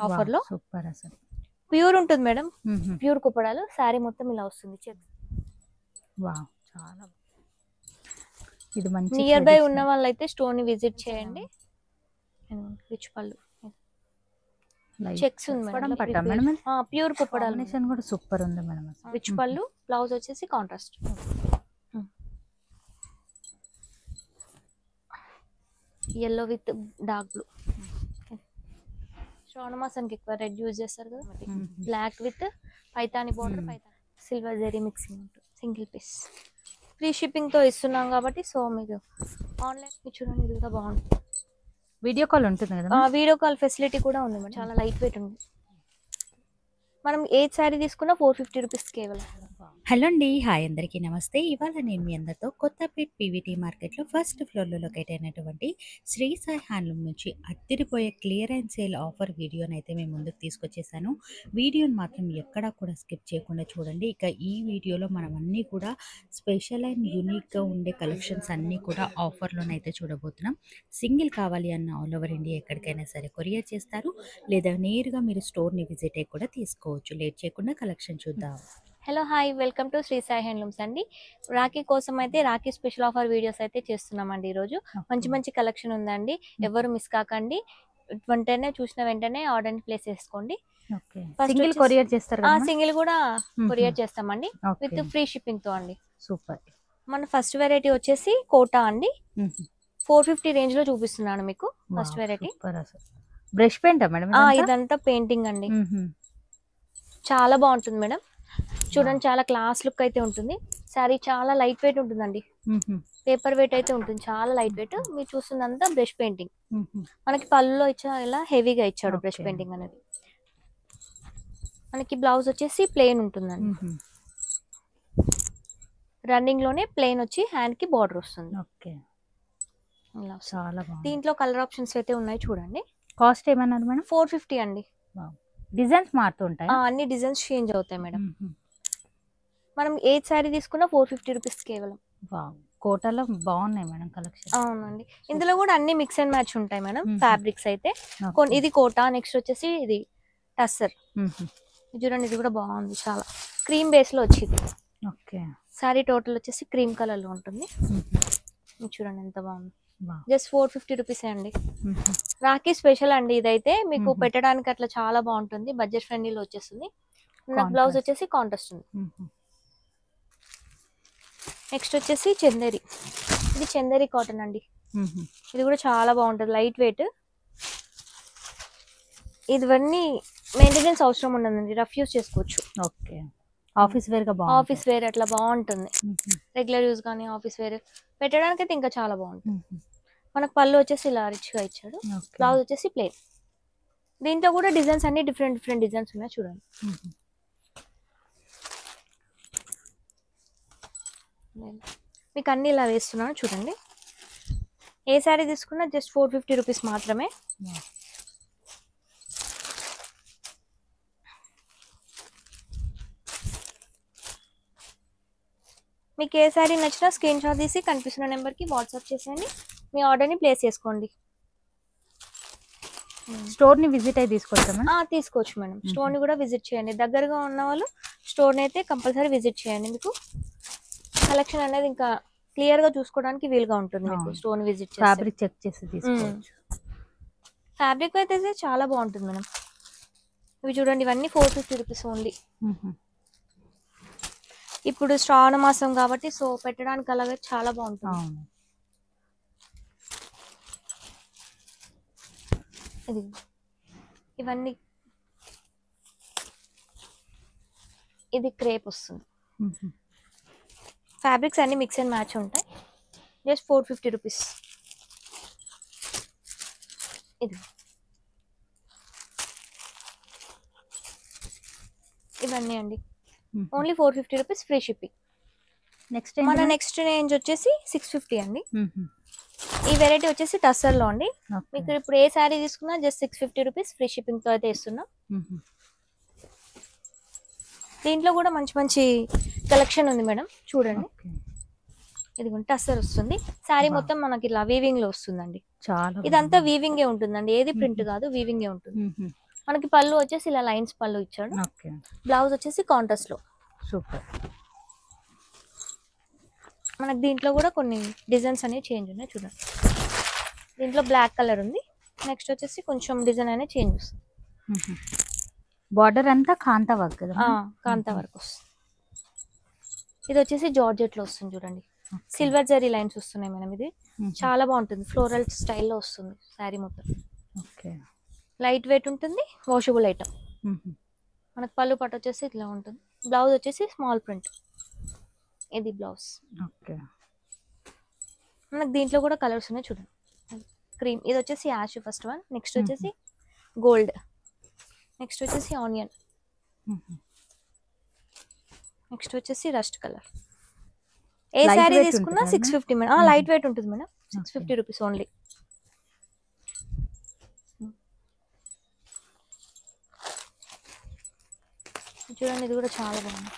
Offer లో super అసలు pure ఉంటుంది మేడం. ప్యూర్ కుప్పడాలు శారీ మొత్తం ఇలా వస్తుంది. చెక్ వావ్ చాలా ఇది మంచి నియర్ బై ఉన్న వాళ్ళైతే స్టోర్ ని విజిట్ చేయండి. రిచ్ పళ్ళు చెక్స్ ఉంది మేడం. పట్టా మేడం ప్యూర్ కుప్పడాలు కాంబినేషన్ కూడా సూపర్ ఉంది మేడం. రిచ్ పళ్ళు బ్లౌజ్ వచ్చేసి contrast yellow with dark blue. Shravana మాసానికి ఎక్కువ రెడ్ యూజ్ చేస్తారు కదా. Black with Paithani border, Paithani silver zari mixing ఉంటుంది. సింగిల్ పీస్ ఫ్రీ షిప్పింగ్ తో ఇస్తున్నాం కాబట్టి సో మీరు ఆన్లైన్ చూడండి. ఇది కూడా బాగుంటుంది. వీడియో కాల్ ఉంటుంది కదా. వీడియో కాల్ ఫెసిలిటీ కూడా ఉంది మేడం. చాలా లైట్ వెయిట్ ఉంది. మనం ఏ శారీ తీసుకున్నా 450 రూపీస్ కేవలం. హలో అండి, హాయ్ అందరికీ నమస్తే. ఇవాళ నేను మీ అందరితో కొత్తపేట్ పీవీటీ మార్కెట్లో ఫస్ట్ ఫ్లోర్లో లొకేట్ అయినటువంటి శ్రీ సాయి హ్యాండ్లూమ్ నుంచి అత్తిరిపోయే క్లియర్ అండ్ సేల్ ఆఫర్ వీడియోని అయితే మేము ముందుకు తీసుకొచ్చేసాను. వీడియోని మాత్రం ఎక్కడా కూడా స్కిప్ చేయకుండా చూడండి. ఇక ఈ వీడియోలో మనం అన్నీ కూడా స్పెషల్ అండ్ యూనిక్గా ఉండే కలెక్షన్స్ అన్నీ కూడా ఆఫర్లోనైతే చూడబోతున్నాం. సింగిల్ కావాలి అన్న ఆల్ ఓవర్ ఇండియా ఎక్కడికైనా సరే కొరియర్ చేస్తారు, లేదా నేరుగా మీరు స్టోర్ని విజిట్ అయ్యి కూడా తీసుకోవచ్చు. లేట్ చేయకుండా కలెక్షన్ చూద్దాం. Hello hi, welcome to Shri Sai handlooms అండి. రాఖీ కోసం అయితే రాఖీ స్పెషల్ ఆఫర్ వీడియోస్ అయితే చేస్తున్నామండి. ఈరోజు మంచి మంచి కలెక్షన్ ఉందండి. ఎవరు మిస్ కాకండి. వెంటనే చూసిన వెంటనే ఆర్డర్ ప్లేస్ చేసుకోండి. సింగిల్ కొరియర్ చేస్తారు, సింగిల్ కూడా కొరియర్ చేస్తామండి విత్ ఫ్రీ షిప్పింగ్ తో అండి. సూపర్. మన ఫస్ట్ వెరైటీ వచ్చేసి కోటా అండి. 450 రేంజ్ లో చూపిస్తున్నాను మీకు. First variety brush paint madam. ఇదంతా పెయింటింగ్ అండి. చాలా బాగుంటుంది మేడం. చూడండి, చాలా క్లాస్ లుక్ అయితే ఉంటుంది. శారీ చాలా లైట్ వెయిట్ ఉంటుందండి. పేపర్ వెయిట్ అయితే ఉంటుంది, చాలా లైట్ వెయిట్. మీరు చూస్తుందంతా బ్రష్ పెయింటింగ్. మనకి పళ్ళులో ఇచ్చా ఇలా హెవీగా ఇచ్చాడు బ్రష్ పెయింటింగ్ అనేది. మనకి బ్లౌజ్ వచ్చేసి ప్లెయిన్ ఉంటుందండి. రన్నింగ్ లోనే ప్లెయిన్ వచ్చి హ్యాండ్ కి బార్డర్ వస్తుంది. దీంట్లో కలర్ ఆప్షన్స్ అయితే ఉన్నాయి చూడండి. కాస్ట్ ఏమన్నారు మేడం? 450 అండి. డిజైన్స్ మారుతుంటాయి, అన్ని డిజైన్స్ చేంజ్ అవుతాయి మేడం. మనం ఏ శారీ తీసుకున్నా 450 రూపీస్ కేవలం. కోటాలో బాగున్నాయి మేడం కలెక్షన్. అవునండి, ఇందులో కూడా అన్ని మిక్స్ అండ్ మ్యాచ్ ఉంటాయి మేడం. ఫ్యాబ్రిక్స్ అయితే ఇది కోటా, నెక్స్ట్ వచ్చేసి ఇది టస్సర్. చూడండి, ఇది కూడా బాగుంది. చాలా క్రీమ్ బేస్ లో వచ్చింది. శారీ టోటల్ వచ్చేసి క్రీమ్ కలర్ లో ఉంటుంది. చూడండి ఎంత బాగుంది. జస్ట్ 450 రూపీస్ అండి. రాఖీ స్పెషల్ అండి ఇదైతే. మీకు పెట్టడానికి అట్లా చాలా బాగుంటుంది. బడ్జెట్ ఫ్రెండ్లీలో వచ్చేస్తుంది. బ్లౌజ్ వచ్చేసి కాంట్రాస్ట్ ఉంది. నెక్స్ట్ వచ్చేసి చందేరి. ఇది చందేరి కాటన్ అండి. ఇది కూడా చాలా బాగుంటుంది, లైట్ వెయిట్. ఇవన్నీ మెయింటెనెన్స్ అవసరం ఉండదండి, రఫ్ యూస్ చేసుకోవచ్చు. ఆఫీస్ వేర్ గా బాగుంటుంది. ఆఫీస్ వేర్ అట్లా బాగుంటుంది. రెగ్యులర్ యూస్ కానీ ఆఫీస్ వేర్ పెట్టడానికి అయితే ఇంకా చాలా బాగుంటుంది. మనకు పళ్ళు వచ్చేసి ఇలా రిచ్ గా ఇచ్చాడు. బ్లౌజ్ వచ్చేసి ప్లెయిన్. దీంట్లో కూడా డిజైన్స్ అన్ని డిఫరెంట్ డిఫరెంట్ డిజైన్స్ ఉన్నాయి చూడండి. మీకు అన్ని ఇలా వేస్తున్నాను చూడండి. ఏ శారీ తీసుకున్నా జస్ట్ 450 రూపీస్ మాత్రమే. మీకు ఏ శారీ నచ్చినా స్క్రీన్ షాట్ తీసి కనిపిస్తున్న నెంబర్కి వాట్సాప్ చేసేయండి. మీ ఆర్డర్ని ప్లేస్ చేసుకోండి. స్టోర్ని విజిట్ అయ్యి తీసుకోవచ్చా? తీసుకోవచ్చు మేడం. స్టోర్ని కూడా విజిట్ చేయండి. దగ్గరగా ఉన్న వాళ్ళు స్టోర్ని అయితే కంపల్సరీ విజిట్ చేయండి. మీకు కలెక్షన్ అనేది ఇంకా క్లియర్గా చూసుకోవడానికి వీలుగా ఉంటుంది. మీకు స్టోర్ని విజిట్ చేసి ఫ్యాబ్రిక్ చెక్ చేసి తీసుకోవచ్చు. ఫ్యాబ్రిక్ అయితే చాలా బాగుంటుంది మేడం. ఇవి చూడండి, ఇవన్నీ 450 రూపీస్ ఓన్లీ. ఇప్పుడు శ్రావణ మాసం కాబట్టి సో పెట్టడానికి అలాగే చాలా బాగుంటుంది. ఇది ఇవన్నీ ఇది క్రేప్ వస్తుంది. ఫ్యాబ్రిక్స్ అన్ని మిక్స్ అండ్ మ్యాచ్ ఉంటాయి. Just 450 rupees. ఇది ఇవన్నీ అండి ఓన్లీ 450 రూపీస్ ఫ్రీ షిప్పింగ్. మన నెక్స్ట్ రేంజ్ వచ్చేసి 650 అండి. ఈ వెరైటీ వచ్చేసి టస్సర్ లో అండి. మీకు ఇప్పుడు ఏ శారీ తీసుకున్నా జస్ట్ 650 రూపీస్ ఫ్రీ షిప్పింగ్ తో అయితే ఇస్తున్నాం. దీంట్లో కూడా మంచి మంచి కలెక్షన్ ఉంది మేడం. చూడండి, ఇది టస్సర్ వస్తుంది. శారీ మొత్తం మనకి ఇలా వీవింగ్ లో వస్తుందండి. ఇదంతా వీవింగే ఉంటుందండి, ఏది ప్రింట్ కాదు, వీవింగే ఉంటుంది. మనకి పళ్ళు వచ్చేసి ఇలా లైన్స్ పళ్ళు ఇచ్చాడు. ఓకే. బ్లౌజ్ వచ్చేసి కాంట్రాస్ట్ లో. సూపర్. మనకి దీంట్లో కూడా కొన్ని డిజైన్స్ అనేవి చేంజ్ ఉన్నాయి చూడండి. దీంట్లో బ్లాక్ కలర్ ఉంది. నెక్స్ట్ వచ్చేసి కొంచెం డిజైన్ అనేది చేంజ్ వస్తుంది. బార్డర్ అంతా కాంతా వర్క్ కదా? కాంతా వర్క్ వస్తుంది. ఇది వచ్చేసి జార్జెట్ లో వస్తుంది చూడండి. సిల్వర్ జరీ లైన్స్ వస్తున్నాయి మేడం. ఇది చాలా బాగుంటుంది. ఫ్లోరల్ స్టైల్లో వస్తుంది శారీ మొత్తం. ఓకే. లైట్ వెయిట్ ఉంటుంది. Washable item. మనకు పళ్ళు పట్టు వచ్చేసి ఇట్లా ఉంటుంది. బ్లౌజ్ వచ్చేసి స్మాల్ ప్రింట్. ఇది బ్లౌజ్. ఓకే. మనకు దీంట్లో కూడా కలర్స్ ఉన్నాయి చూడండి. క్రీమ్, ఇది వచ్చేసి యాష్ ఫస్ట్ వన్. నెక్స్ట్ వచ్చేసి గోల్డ్. నెక్స్ట్ వచ్చేసి ఆనియన్. నెక్స్ట్ వచ్చేసి రస్ట్ కలర్. ఏ శారీ తీసుకున్నా 650 మేడం. లైట్ వెయిట్ ఉంటుంది మేడం. 650 rupees only. చూడండి, ఇది కూడా చాలా బాగుంది.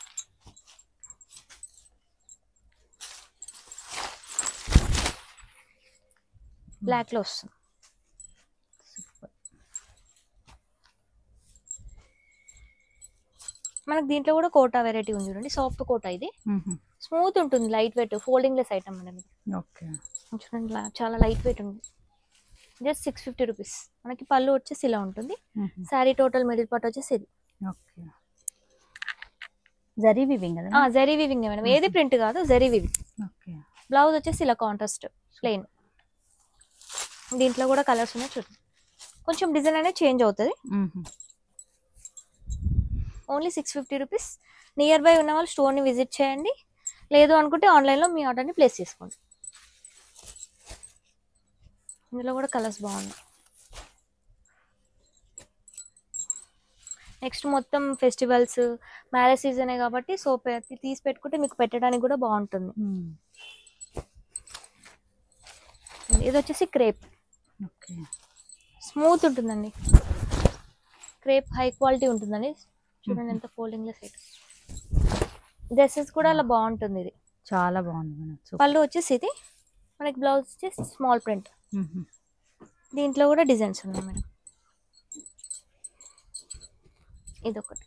బ్లాక్ లో వస్తుంది. మనకి దీంట్లో కూడా కోటా వెరైటీ ఉంది చూడండి. సాఫ్ట్ కోటా. ఇది స్మూత్ ఉంటుంది. Light weight folding less item madam. Okay. చూడండి, చాలా లైట్ వెయిట్ ఉంది. Just 650 rupees. మనకి పళ్ళు వచ్చేసి ఇలా ఉంటుంది. శారీ టోటల్ మిడిల్ పార్ట్ వచ్చేసి ఇది. ఓకే. జరీ వీవింగ్ కదా? Zari weaving madam. ఏది ప్రింట్ కాదు, జరీ వీవింగ్. ఓకే. బ్లౌజ్ వచ్చేసి ఇలా కాంట్రాస్ట్ ప్లెయిన్. దీంట్లో కూడా కలర్స్ ఉన్నాయి చూడండి. కొంచెం డిజైన్ అనేది చేంజ్ అవుతుంది. Only 650 rupees. నియర్ బై ఉన్న వాళ్ళు స్టోర్ని విజిట్ చేయండి. లేదు అనుకుంటే ఆన్లైన్లో మీ ఆర్డర్ని ప్లేస్ చేసుకోండి. ఇందులో కూడా కలర్స్ బాగున్నాయి. నెక్స్ట్ మొత్తం ఫెస్టివల్స్, మ్యారేజ్ సీజనే కాబట్టి సో తీసి పెట్టుకుంటే మీకు పెట్టడానికి కూడా బాగుంటుంది. ఇది వచ్చేసి క్రేప్. ఓకే. స్మూత్ ఉంటుందండి. క్రేప్ హై క్వాలిటీ ఉంటుందండి. చూడండి ఎంత ఫోల్డింగ్ లెస్ ఐటమ్. డ్రెస్సెస్ కూడా అలా బాగుంటుంది. ఇది చాలా బాగుంది మేడం. పళ్ళు వచ్చేసి ఇది. మనకి బ్లౌజ్ వచ్చేసి స్మాల్ ప్రింట్. దీంట్లో కూడా డిజైన్స్ ఉన్నాయి మేడం. ఇదొకటి.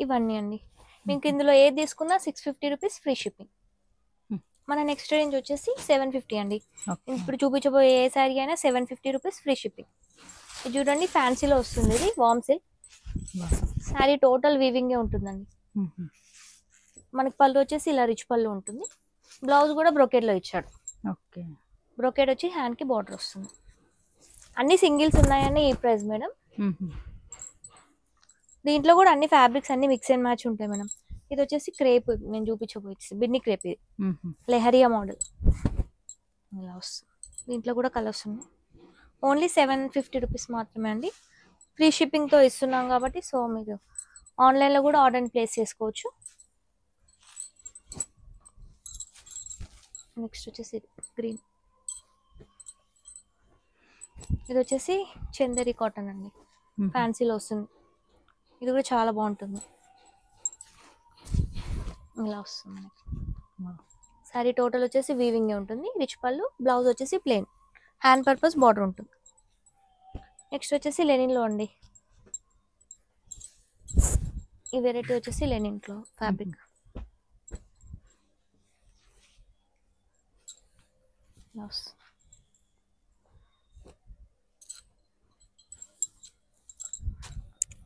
ఇవన్నీ అండి. మీకు ఇందులో ఏది తీసుకున్నా 650 రూపీస్ ఫ్రీ షిప్పింగ్. మన నెక్స్ట్ రేంజ్ వచ్చేసి 750 అండి. ఇప్పుడు చూపించబోయే ఏ శారీ అయినా 750 రూపీస్ ఫ్రీ షిప్పింగ్. ఇది చూడండి, ఫ్యాన్సీలో వస్తుంది. ఇది వామ్ సిల్క్ శారీ. టోటల్ వీవింగే ఉంటుందండి. మనకి పళ్ళు వచ్చేసి ఇలా రిచ్ పళ్ళు ఉంటుంది. బ్లౌజ్ కూడా బ్రొకేడ్లో ఇచ్చాడు. ఓకే. బ్రొకేడ్ వచ్చి హ్యాండ్కి బార్డర్ వస్తుంది. అన్ని సింగిల్స్ ఉన్నాయని ఈ ప్రైస్ మేడం. దీంట్లో కూడా అన్ని ఫ్యాబ్రిక్స్ అన్ని మిక్స్ అండ్ మ్యాచ్ ఉంటాయి మేడం. ఇది వచ్చేసి క్రేప్. నేను చూపించబోయే బిన్ని క్రేప్. ఇది లెహరియా మోడల్ ఇలా వస్తుంది. దీంట్లో కూడా కలర్స్ ఉన్నాయి. ఓన్లీ 750 రూపీస్ మాత్రమే అండి. ఫ్రీ షిప్పింగ్తో ఇస్తున్నాం కాబట్టి సో మీరు ఆన్లైన్లో కూడా ఆర్డర్ని ప్లేస్ చేసుకోవచ్చు. నెక్స్ట్ వచ్చేసి గ్రీన్. ఇది వచ్చేసి చందేరి కాటన్ అండి. ఫ్యాన్సీలో వస్తుంది. ఇది కూడా చాలా బాగుంటుంది. ఇలా వస్తుంది. శారీ టోటల్ వచ్చేసి వీవింగ్ ఉంటుంది. రిచ్ పళ్ళు. బ్లౌజ్ వచ్చేసి ప్లెయిన్. హ్యాండ్ పర్పస్ బార్డర్ ఉంటుంది. నెక్స్ట్ వచ్చేసి లెనిన్లో అండి. ఈ వెరైటీ వచ్చేసి లెనిన్లో fabric.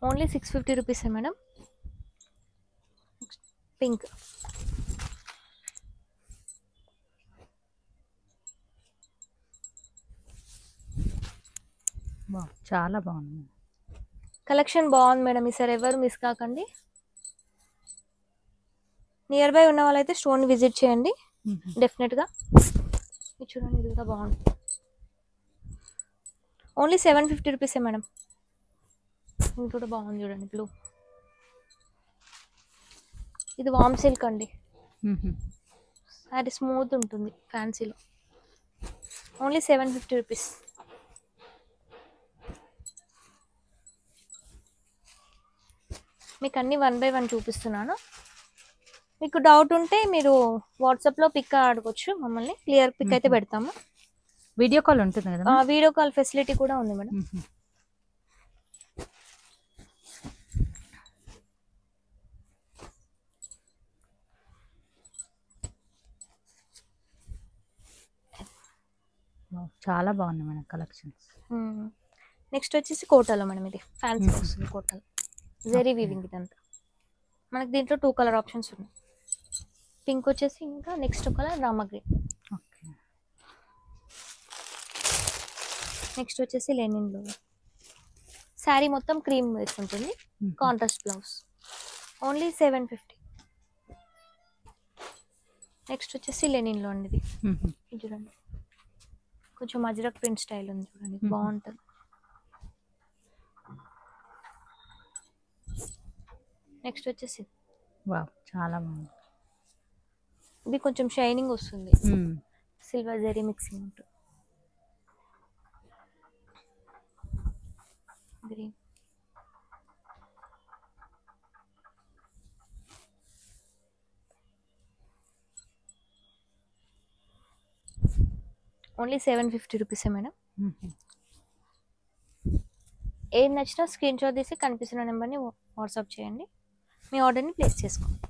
Only 650 rupees madam. Pink. చాలా బాగుంది. కలెక్షన్ బాగుంది మేడం. ఈసారి ఎవరు మిస్ కాకండి. నియర్ బై ఉన్న వాళ్ళైతే స్టోర్ని విజిట్ చేయండి డెఫినెట్గా. ఇది చూడండి, ఇది కూడా బాగుంది. ఓన్లీ 750 రూపీసే మేడం. ఇది కూడా బాగుంది చూడండి, బ్లూ. ఇది వామ్ సిల్క్ అండి. అది స్మూత్ ఉంటుంది ఫ్యాన్సీలో. Only 750 rupees. మీకు అన్ని 1 by 1 చూపిస్తున్నాను. మీకు డౌట్ ఉంటే మీరు వాట్సాప్ లో పిక్ అడగొచ్చు మమ్మల్ని, క్లియర్ పిక్ అయితే పెడతాము. వీడియో కాల్ ఉంటుంది కదా? వీడియో కాల్ ఫెసిలిటీ కూడా ఉంది మేడం. చాలా బాగుంది మేడం కలెక్షన్స్. నెక్స్ట్ వచ్చేసి కోటాలో మేడం, ఇది ఫ్యాన్సీ వస్తుంది కోటాలో, జెరీ వీవింగ్ ఇదంతా. మనకి దీంట్లో 2 కలర్ ఆప్షన్స్ ఉన్నాయి. పింక్ వచ్చేసి, ఇంకా next colour Rama green. Okay. Next వచ్చేసి లెనిన్లో శారీ మొత్తం క్రీమ్ వేసి ఉంటుంది, కాంట్రాస్ట్ బ్లౌజ్, ఓన్లీ 750. నెక్స్ట్ వచ్చేసి లెనిన్లో అండి, ఇది చూడండి కొంచెం అజ్రక్ ప్రింట్ స్టైల్ ఉంది చూడండి, బాగుంటుంది. నెక్స్ట్ వచ్చేసి వావ్ చాలా బాగుంది. ఇది కొంచెం షైనింగ్ వస్తుంది, సిల్వర్ జరీ మిక్సింగ్ ఉంటుంది. గ్రీన్, ఓన్లీ 750 రూపీసే మేడం. ఏది నచ్చినా స్క్రీన్ షాట్ తీసి కనిపిస్తున్న నెంబర్ని వాట్సాప్ చేయండి, మీ ఆర్డర్ని ప్లేస్ చేసుకోండి.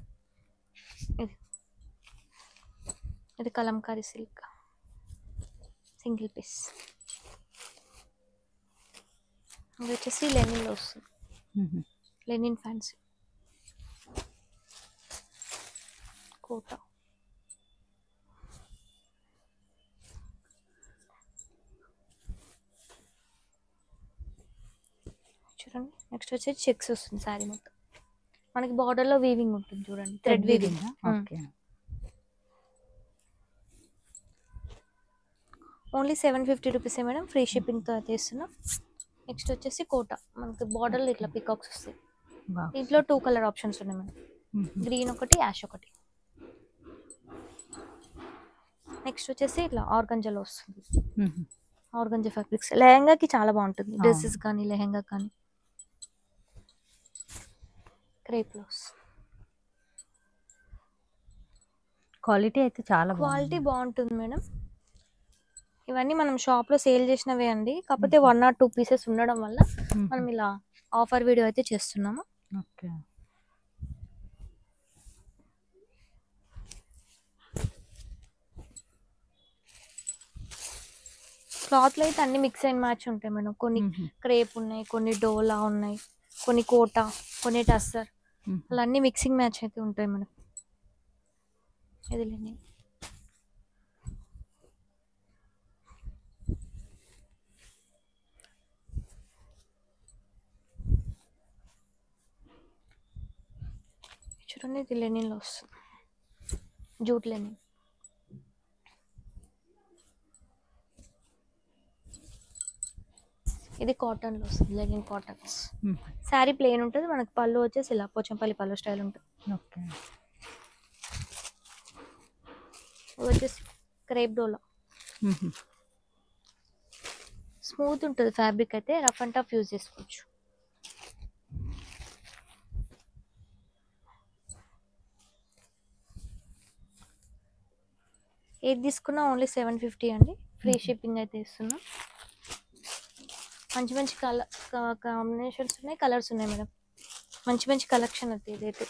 ఇది కలంకారీ సిల్క్ సింగిల్ పీస్. ఇది వచ్చేసి లెనిన్లో వస్తుంది, లెనిన్ ఫ్యాన్సీ కోటా. చూడండి నెక్స్ట్ వచ్చేసి చెక్స్ వస్తుంది శారీ మొత్తం, మనకి బార్డర్లో వీవింగ్ ఉంటుంది చూడండి, థ్రెడ్ వీవింగ్. ఓకే. ఓన్లీ 750 రూపీసే మేడం, ఫ్రీ షిప్పింగ్తో అయితే ఇస్తున్నాం. నెక్స్ట్ వచ్చేసి కోటా, మనకి బార్డర్లో ఇట్లా పికాక్స్ వస్తాయి. దీంట్లో 2 కలర్ ఆప్షన్స్ ఉన్నాయి మేడం, గ్రీన్ ఒకటి, యాష్ ఒకటి. నెక్స్ట్ వచ్చేసి ఇట్లా ఆర్గంజాలో వస్తుంది, ఆర్గంజా ఫ్యాబ్రిక్స్, లెహంగాకి చాలా బాగుంటుంది, డ్రెస్సెస్ కానీ లెహంగా కానీ. క్రేప్ బ్లౌజ్, క్వాలిటీ అయితే చాలా క్వాలిటీ బాగుంటుంది మేడం. ఇవన్నీ మనం షాప్లో సేల్ చేసినవే అండి, కాకపోతే 1 or 2 పీసెస్ ఉండడం వల్ల మనం ఇలా ఆఫర్ వీడియో అయితే చేస్తున్నాము. ఓకే. క్లాత్లో అయితే అన్ని మిక్స్ అండ్ మ్యాచ్ ఉంటాయి మేడం, కొన్ని క్రేప్ ఉన్నాయి, కొన్ని డోలా ఉన్నాయి, కొన్ని కోటా, కొన్ని టస్సర్, అలా అన్ని మిక్సింగ్ మ్యాచ్ అయితే ఉంటాయి మేడం. ఇది లేని చూడండి, ఇది లెనిన్లో వస్తుంది, జూట్ లెనిన్. ఇది కాటన్లో వస్తుంది, లెనిన్ కాటన్స్. శారీ ప్లెయిన్ ఉంటుంది, మనకి పళ్ళు వచ్చేసి ఇలా పోచంపల్లి పళ్ళు స్టైల్ ఉంటుంది. ఓకే. ఇది వచ్చేసి క్రేప్ డోలా, స్మూత్ ఉంటుంది ఫ్యాబ్రిక్ అయితే, రఫ్ అండ్ టఫ్ యూజ్ చేసుకోవచ్చు. ఏది తీసుకున్నా ఓన్లీ 750 అండి, ఫ్రీ షిప్పింగ్ అయితే ఇస్తున్నాం. మంచి మంచి కాంబినేషన్స్ ఉన్నాయి, కలర్స్ ఉన్నాయి మేడం, మంచి మంచి కలెక్షన్ అయితే ఇదైతే.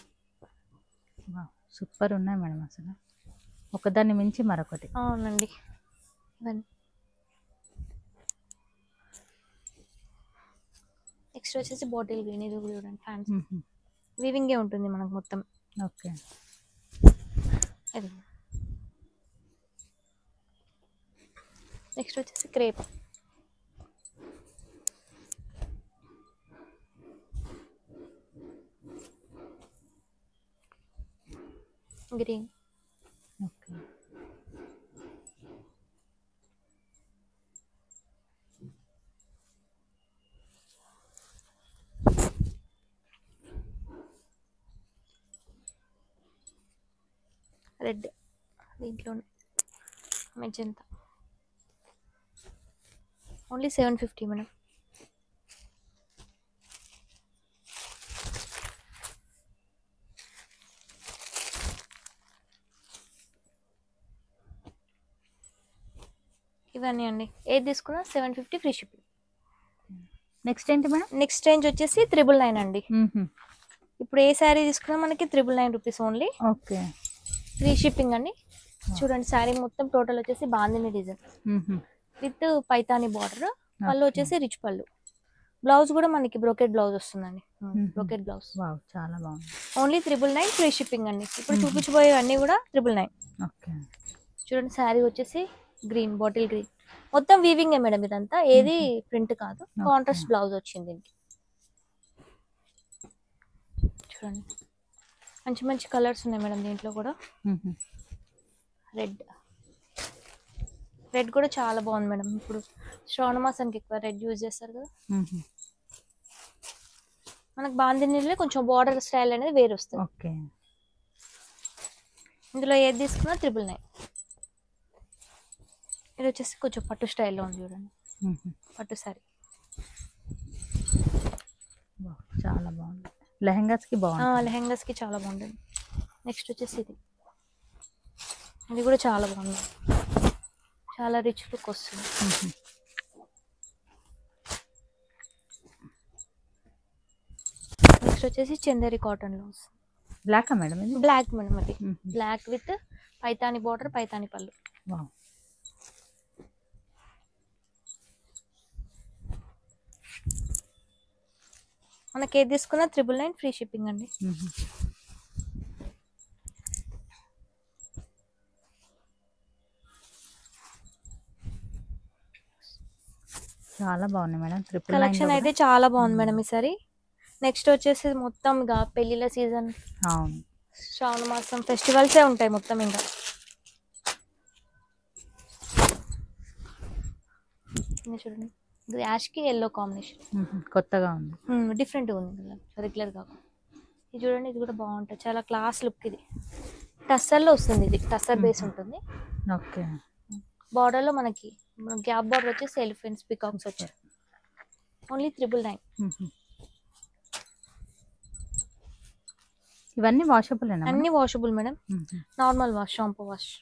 సూపర్ ఉన్నాయి మేడం, అసలు ఒకదాన్ని మించి మరొకటి. అవునండి. ఇవన్నీ నెక్స్ట్ వచ్చేసి బాటిల్ గ్రీన్, ఇది కూడా చూడండి ఫ్యాన్సీ వీవింగే ఉంటుంది మనకు మొత్తం. ఓకే. ఇది నెక్స్ట్ వచ్చేసి క్రేప్, గ్రీన్. ఓకే. రెడ్, దీంట్లో మెజంతా, ఓన్లీ 750 మేడం. ఇవన్నీ అండి ఏది తీసుకున్నా 750 ఫ్రీ షిప్పింగ్. నెక్స్ట్ ఏంటి మేడం? నెక్స్ట్ రేంజ్ వచ్చేసి 999 అండి. ఇప్పుడు ఏ శారీ తీసుకున్నా మనకి 999 rupees only. Okay. Free shipping అండి. చూడండి శారీ మొత్తం టోటల్ వచ్చేసి bandhani design with Paithani border. పళ్ళు వచ్చేసి రిచ్ పళ్ళు. బ్లౌజ్ కూడా మనకి బ్రోకెట్ బ్లౌజ్ వస్తుందండి. Brocade blouse. వావ్ చాలా బాగుంది. ఓన్లీ 999 ఫ్రీ షిప్పింగ్ అండి. ఇప్పుడు చూపించబోయేవన్నీ కూడా 999. ఓకే. చూడండి శారీ వచ్చేసి గ్రీన్, బాటిల్ గ్రీన్, మొత్తం వీవింగ్ మేడం ఇదంతా, ఏది ప్రింట్ కాదు. కాంట్రాస్ట్ బ్లౌజ్ వచ్చింది దీనికి. చూడండి మంచి మంచి కలర్స్ ఉన్నాయి మేడం దీంట్లో కూడా. రెడ్ కూడా చాలా బాగుంది మేడం. ఇప్పుడు శ్రావణ మాసానికి ఎక్కువ రెడ్ యూజ్ చేస్తారు కదా. మనకు బాందినీలో కొంచెం బార్డర్ స్టైల్ అనేది వేరు వస్తుంది. ఓకే. ఇందులో ఏది తీసుకున్నా 999. ఇది వచ్చేసి కొంచెం పట్టు స్టైల్లో ఉంది చూడండి. పట్టు సారీ చాలా బాగుంది. లెహంగాస్కి బాగుంది. లెహంగాస్కి చాలా బాగుంటుంది. నెక్స్ట్ వచ్చేసి ఇది కూడా చాలా బాగుంది. చాలా రిచ్ లుక్ వస్తుంది. నెక్స్ట్ వచ్చేసి చందేరి కాటన్ లో బ్లాక్ మేడం? ఇది బ్లాక్ మేడం. అది black with Paithani border, Paithani పళ్ళు. మనకి ఏది తీసుకున్నా 999 ఫ్రీ షిప్పింగ్ అండి. చాలా బాగుంది మేడం. కలెక్షన్ అయితే చాలా బాగుంది మేడం ఈసారి. నెక్స్ట్ వచ్చేసి మొత్తం ఇంకా పెళ్లిళ్ళ సీజన్, శ్రావణ మాసం ఫెస్టివల్సే ఉంటాయి మొత్తం. ఇంకా చూడండి యాష్ కి ఎల్లో కాంబినేషన్ కొత్తగా ఉంది, డిఫరెంట్ ఉంది రెగ్యులర్ కాకుండా. ఇది చూడండి, ఇది కూడా బాగుంటుంది, చాలా క్లాస్ లుక్. ఇది టస్సర్లో వస్తుంది, ఇది టస్సర్ బేస్ ఉంటుంది. ఓకే. బార్డర్ లో మనకి గ్యాప్ బార్డర్ వచ్చేసి ఎలిఫెంట్స్, పికాక్స్ వచ్చాయి. ఓన్లీ 999. ఇవన్నీ వాషబుల్? అన్ని washable madam. Normal wash, shampoo wash.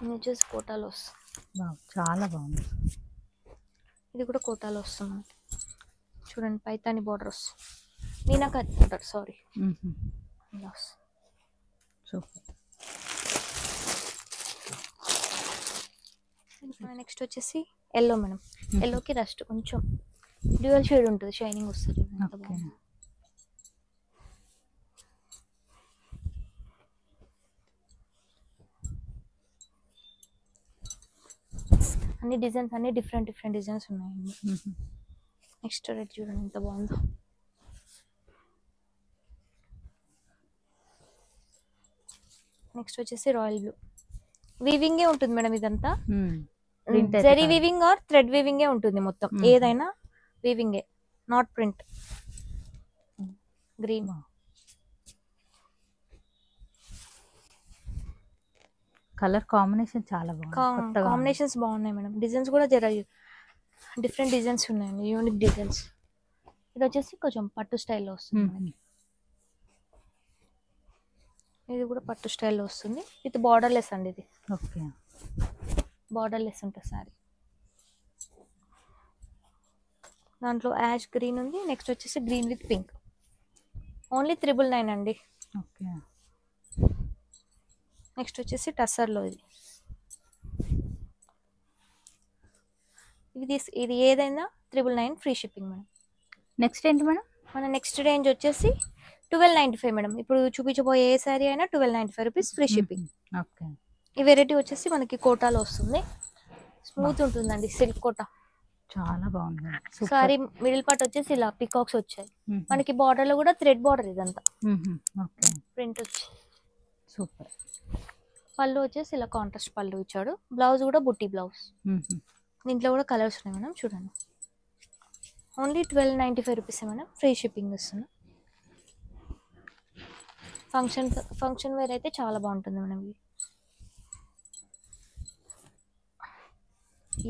ఇది వచ్చేసి కోటాలో వస్తుంది. చాలా బాగుంది. ఇది కూడా కోటాలో వస్తుంది. చూడండి పైతాని బార్డర్ వస్తుంది, మీనాకరి బార్డర్, సారీ. నెక్స్ట్ వచ్చేసి ఎల్లో మేడం. ఎల్లోకి రస్ట్ కొంచెం డ్యూయల్ షేడ్ ఉంటుంది, షైనింగ్ వస్తుంది. అన్ని డిజైన్స్, అన్ని డిఫరెంట్ డిఫరెంట్ డిజైన్స్ ఉన్నాయి. నెక్స్ట్ రెడ్ చూడండి ఎంత బాగుందో. నెక్స్ట్ వచ్చేసి రాయల్ బ్లూ. వీవింగే ఉంటుంది మేడం ఇదంతా. జరీ వీవింగ్ ఆర్ థ్రెడ్ వీవింగే ఉంటుంది మొత్తం. ఏదైనా వీవింగే, not print. Green. Colour combination చాలా బాగుంది. కాంబినేషన్స్ బాగున్నాయి మేడం. డిజైన్స్ కూడా జర డిఫరెంట్ డిజైన్స్ ఉన్నాయండి, యూనిక్ డిజైన్స్. ఇది వచ్చేసి కొంచెం పట్టు స్టైల్లో వస్తుంది. ఇది కూడా పట్టు స్టైల్లో వస్తుంది విత్ బార్డర్ లెస్ అండి. ఇది ఓకే, బార్డర్ లెస్ ఉంటుంది సారీ. దాంట్లో యాష్ గ్రీన్ ఉంది. నెక్స్ట్ వచ్చేసి గ్రీన్ విత్ పింక్. ఓన్లీ 999 అండి. ఓకే. నెక్స్ట్ వచ్చేసి టస్సర్లో ఇది ఏదైనా 999 ఫ్రీ షిప్పింగ్ మేడం. నెక్స్ట్ ఏంటి మేడం? మన నెక్స్ట్ రేంజ్ వచ్చేసి 1295 మేడం. ఇప్పుడు చూపించబోయే ఏ సారీ అయినా 1295 రూపీస్ ఫ్రీ షిప్పింగ్. ఓకే. ఈ వెరైటీ వచ్చేసి మనకి కోటాలో వస్తుంది. స్మూత్ ఉంటుందండి, సిల్క్ కోటా. చాలా బాగుంది సారీ. మిడిల్ పార్ట్ వచ్చేసి ఇలా పికాక్స్ వచ్చాయి. మనకి బార్డర్ లో కూడా థ్రెడ్ బార్డర్ ఇదంతా ప్రింట్ వచ్చి సూపర్. పళ్ళు వచ్చేసి ఇలా కాంట్రాస్ట్ పళ్ళు ఇచ్చాడు. బ్లౌజ్ కూడా బుట్టి బ్లౌజ్. దీంట్లో కూడా కలర్స్ ఉన్నాయి మేడం, చూడండి. Only 1295 rupees madam, free shipping వస్తుంది. ఫంక్షన్ వేర్ అయితే చాలా బాగుంటుంది madam.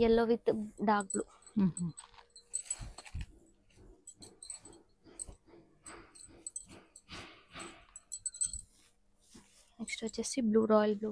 yellow with dark blue. Next వచ్చేసి బ్లూ, రాయల్ బ్లూ.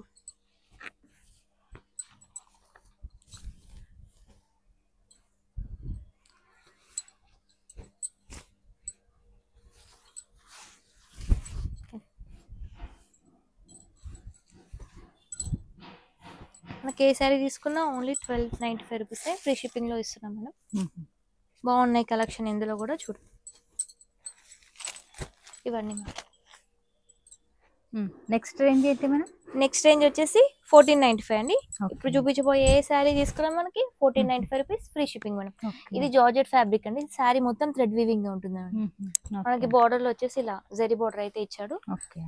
మనకి ఏ శారీ తీసుకున్నా ఓన్లీ 1295 రూపీస్ ఫ్రీ షిప్పింగ్ లో ఇస్తున్నాం మేడం. బాగున్నాయి కలెక్షన్ ఇందులో కూడా చూడు. ఇవన్నీ నెక్స్ట్ రేంజ్ ఏంటి మేడం? నెక్స్ట్ రేంజ్ వచ్చేసి 1495 అండి. ఇప్పుడు చూపించబోయే ఏ శారీ తీసుకున్నా మనకి 1495 రూపీస్ ఫ్రీ షిప్పింగ్ మేడం. ఇది జార్జెట్ ఫ్యాబ్రిక్ అండి. శారీ మొత్తం థ్రెడ్ వీవింగ్ గా ఉంటుంది మేడం. మనకి బార్డర్ లో వచ్చేసి ఇలా జరీ బార్డర్ అయితే ఇచ్చాడు.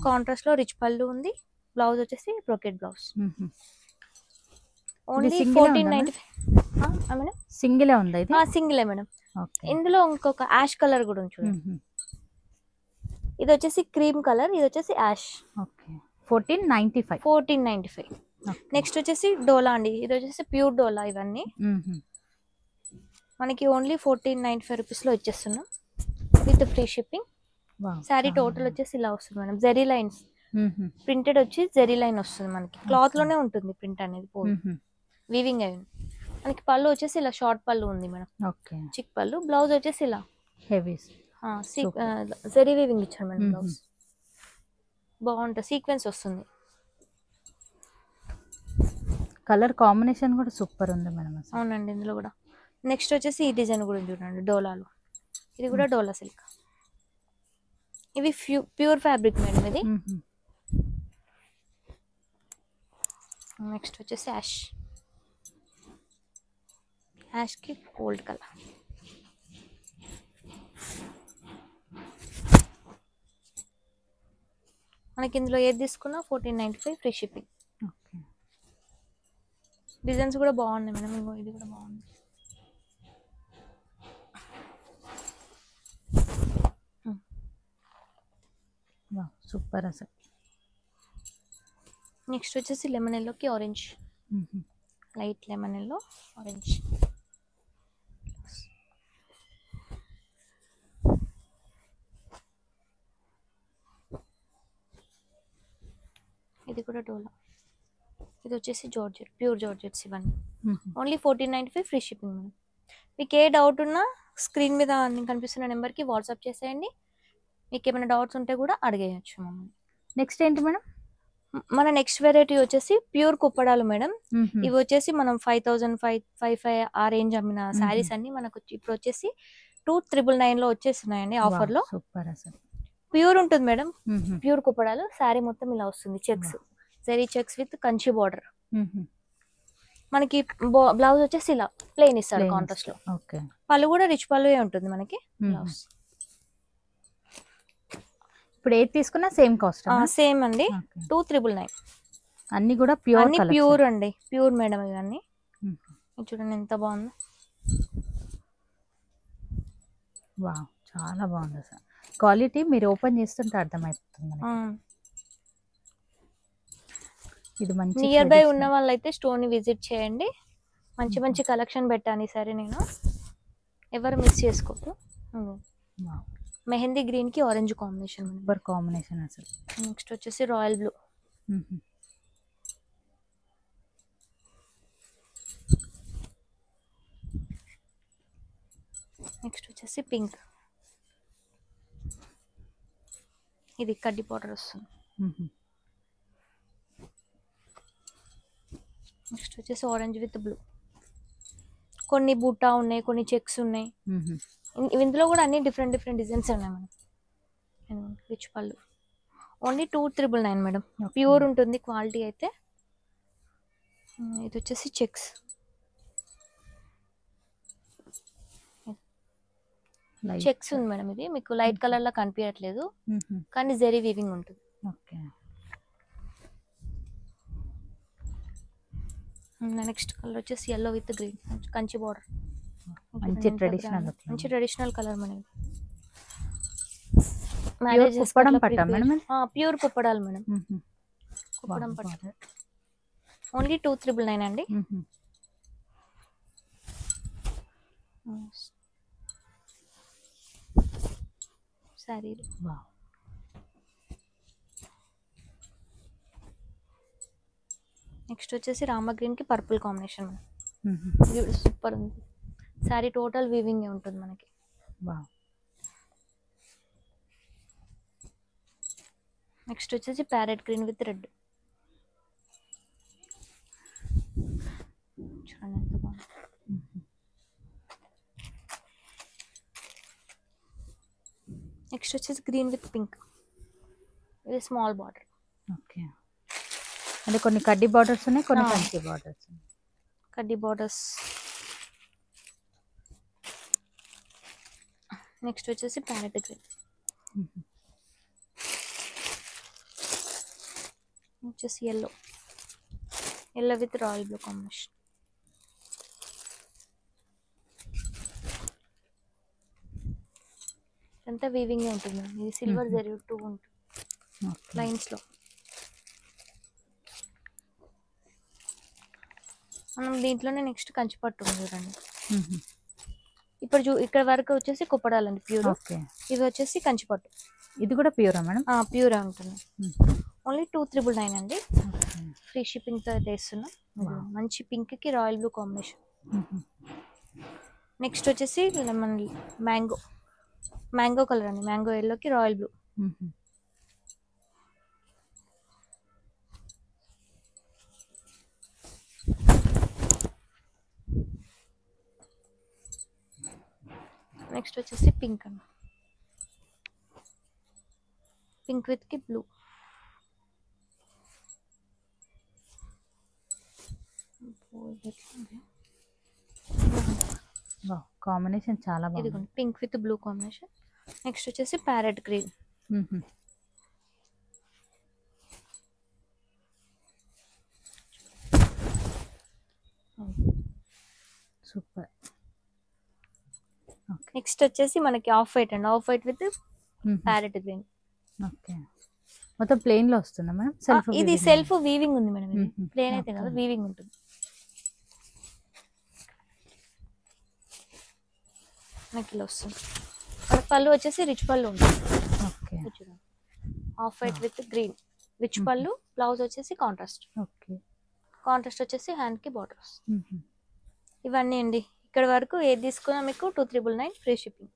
కాంట్రాస్ట్ లో రిచ్ పళ్ళు ఉంది. బ్లౌజ్ వచ్చేసి brocade blouse. Only 1495 madam. Single ఉందా ఇది? సింగిలే మేడం. ఇందులో ఇంకొక యాష్ కలర్ కూడా ఉంది చూడండి. ఇది వచ్చేసి క్రీమ్ కలర్, ఇది వచ్చేసి యాష్. 1495. నెక్స్ట్ వచ్చేసి డోలా అండి. ఇది వచ్చేసి ప్యూర్ డోలా. ఇవన్నీ మనకి ఓన్లీ 1495 రూపీస్ లో వచ్చేస్తున్నాం with free shipping. Sari total వచ్చేసి ఇలా వస్తుంది మేడం. జెరీ లైన్స్ ప్రింటెడ్ వచ్చి జెరీ లైన్ వస్తుంది మనకి. క్లాత్ లోనే ఉంటుంది ప్రింట్ అనేది, వీవింగ్ అయి. మనకి పళ్ళు వచ్చేసి ఇలా షార్ట్ పళ్ళు ఉంది మేడం, చిక్ పళ్ళు. బ్లౌజ్ వచ్చేసి ఇలా హెవీ జరీ వీవింగ్ ఇచ్చాడు మేడం. బ్లౌజ్ బాగుంటుంది, సీక్వెన్స్ వస్తుంది. కలర్ కాంబినేషన్ కూడా సూపర్ ఉంది మేడం. అవునండి ఇందులో కూడా. నెక్స్ట్ వచ్చేసి ఈ డిజైన్ కూడా చూడండి డోలాలో. ఇది కూడా డోలా సిల్క్. ఇవి ప్యూర్ ఫ్యాబ్రిక్ మేడం ఇది. నెక్స్ట్ వచ్చేసి యాష్. యాష్ కి గోల్డ్ కలర్. మనకి ఇందులో ఏది తీసుకున్నా 1495 ఫ్రీ షిప్పింగ్. డిజైన్స్ కూడా బాగున్నాయి మేడం. ఇంకో ఇది కూడా బాగుంది. సూపర్ అసలు. నెక్స్ట్ వచ్చేసి లెమన్ ఎల్లోకి orange. Light lemon yellow orange. ఇది కూడా డోలా. ఇది వచ్చేసి జార్జెట్, ప్యూర్ జార్జెట్స్ ఇవన్నీ. Only 1495 free shipping madam. మీకు ఏ డౌట్ ఉన్నా స్క్రీన్ మీద కనిపిస్తున్న నెంబర్కి వాట్సాప్ చేసేయండి. మీకు ఏమైనా డౌట్స్ ఉంటే కూడా అడిగేయచ్చు మమ్మల్ని. నెక్స్ట్ ఏంటి మేడం? మన నెక్స్ట్ వెరైటీ వచ్చేసి ప్యూర్ కుప్పడాలు మేడం. ఇవి వచ్చేసి మనం 5000 ఆ రేంజ్ అమ్మిన శారీస్ అన్ని మనకు ఇప్పుడు వచ్చేసి 2999 లో వచ్చేస్తున్నాయండి ఆఫర్ లో. ప్యూర్ ఉంటుంది మేడం. ప్యూర్ కుప్పడాలు. శారీ మొత్తం ఇలా వస్తుంది. Checks, zari checks with Kanchi border. మనకి బ్లౌజ్ వచ్చేసి ఇలా ప్లెయిన్ ఇస్తారు కాంట్రాస్ట్ లో. పళ్ళు కూడా రిచ్ పళ్ళు ఉంటుంది మనకి. బ్లౌజ్ ఇప్పుడు ఏది తీసుకున్నా సేమ్ కాస్ట్? సేమ్ అండి. 2399. అన్ని కూడా ప్యూర్. అన్ని ప్యూర్ అండి. ప్యూర్ మేడం ఇవన్నీ. చూడండి ఎంత బాగుందో. వావ్, చాలా బాగుంది సార్. క్వాలిటీ మీరు ఓపెన్ చేస్తుంటే అర్థమైపోతుంది. ఇది మంచి నియర్ బై ఉన్న వాళ్ళైతే స్టోర్ ని విజిట్ చేయండి. మంచి మంచి కలెక్షన్ పెట్టాను ఈసారి నేను. ఎవరు మిస్ చేసుకోవద్దు. మెహందీ గ్రీన్ కి ఆరెంజ్ కాంబినేషన్. సూపర్ కాంబినేషన్ అసలు. నెక్స్ట్ వచ్చేసి రాయల్ బ్లూ. నెక్స్ట్ వచ్చేసి పింక్. ఇది కడ్డీ పౌడర్ వస్తుంది. నెక్స్ట్ వచ్చేసి ఆరెంజ్ విత్ బ్లూ. కొన్ని బూటా ఉన్నాయి, కొన్ని చెక్స్ ఉన్నాయి. ఇందులో కూడా అన్ని డిఫరెంట్ డిజైన్స్ ఉన్నాయి మేడం. రిచ్ పళ్ళు. Only 2399 madam. ప్యూర్ ఉంటుంది క్వాలిటీ అయితే. ఇది వచ్చేసి చెక్స్. చెక్స్ ఉంది మేడం. ఇది మీకు లైట్ కలర్ లా కనిపించట్లేదు కానీ జరీ వీవింగ్ ఉంటుంది. నెక్స్ట్ కలర్ వచ్చేసి yellow with green Kanchi border. మంచి ట్రెడిషనల్ కలర్ మేడం. ప్యూర్ కుప్పడాలు మేడం. కుప్పడం పట్టు. ఓన్లీ 2399 అండి. సారీ. వావ్. నెక్స్ట్ వచ్చేసి రామా గ్రీన్ కి పర్పుల్ కాంబినేషన్. మ్మ్. సూపర్ ఉంది. సారీ టోటల్ వీవింగ్ ఉంటుంది మనకి. వావ్. నెక్స్ట్ వచ్చేసి ప్యారెట్ గ్రీన్ విత్ రెడ్. చూడండి ఎంత బాగుంది. నెక్స్ట్ వచ్చేసి గ్రీన్ విత్ పింక్. ఇది స్మాల్ బార్డర్. ఓకే. అంటే కొన్ని కడ్డీ బార్డర్స్ ఉన్నాయి, కొన్ని కంచి బార్డర్స్ ఉన్నాయి. కడ్డీ బార్డర్స్. నెక్స్ట్ వచ్చేసి ప్యారెట్ గ్రీన్. వచ్చేసి yellow with royal blue combination. అంతా వీవింగ్ ఉంటుంది. ఇది సిల్వర్ జరీ 2 ఉంటుంది లైన్స్ లో. మనం దీంట్లోనే నెక్స్ట్ కంచిపట్టు ఉంది చూడండి. ఇప్పుడు ఇక్కడ వరకు వచ్చేసి కుప్పడాలండి ప్యూర్. ఇది వచ్చేసి కంచిపట్టు. ఇది కూడా ప్యూరా మేడం? ప్యూర్ ఉంటుంది. ఓన్లీ 2,999 అండి. ఫ్రీ షిప్పింగ్ తో అయితే ఇస్తున్నాం. మంచి పింక్ కి రాయల్ బ్లూ కాంబినేషన్. నెక్స్ట్ వచ్చేసి లెమన్ మ్యాంగో కలర్ అండి. మ్యాంగో ఎల్లో కి రాయల్ బ్లూ. నెక్స్ట్ వచ్చేసి పింక్ అండి. పింక్ విత్ కి బ్లూ. కాంబినేషన్ చాలా బాగుంది. ఇదిగోండి pink with blue combination. Next వచ్చేసి ప్యారెట్ గ్రీన్. సూపర్. నెక్స్ట్ వచ్చేసి మనకి ఆఫ్ వైట్ అండి. Off white with parrot green. Okay. మొత్తం ప్లెయిన్ లో వస్తుందా మేడం? సెల్ఫ్ ఇది సెల్ఫ్ వీవింగ్ ఉంది మేడం. ఇది ప్లెయిన్ అయితే కదా, వీవింగ్ ఉంటుంది. మనకి ఇలా వస్తుంది. పళ్ళు వచ్చేసి రిచ్ పళ్ళు ఉంటుంది. Okay. Off white with green rich పళ్ళు. బ్లౌజ్ వచ్చేసి కాంట్రాస్ట్. ఓకే. కాంట్రాస్ట్ వచ్చేసి హ్యాండ్ కి బార్డర్స్. ఇవన్నీ అండి. ఇక్కడ వరకు ఏది తీసుకున్నా మీకు 2,399 ఫ్రీ షిప్పింగ్.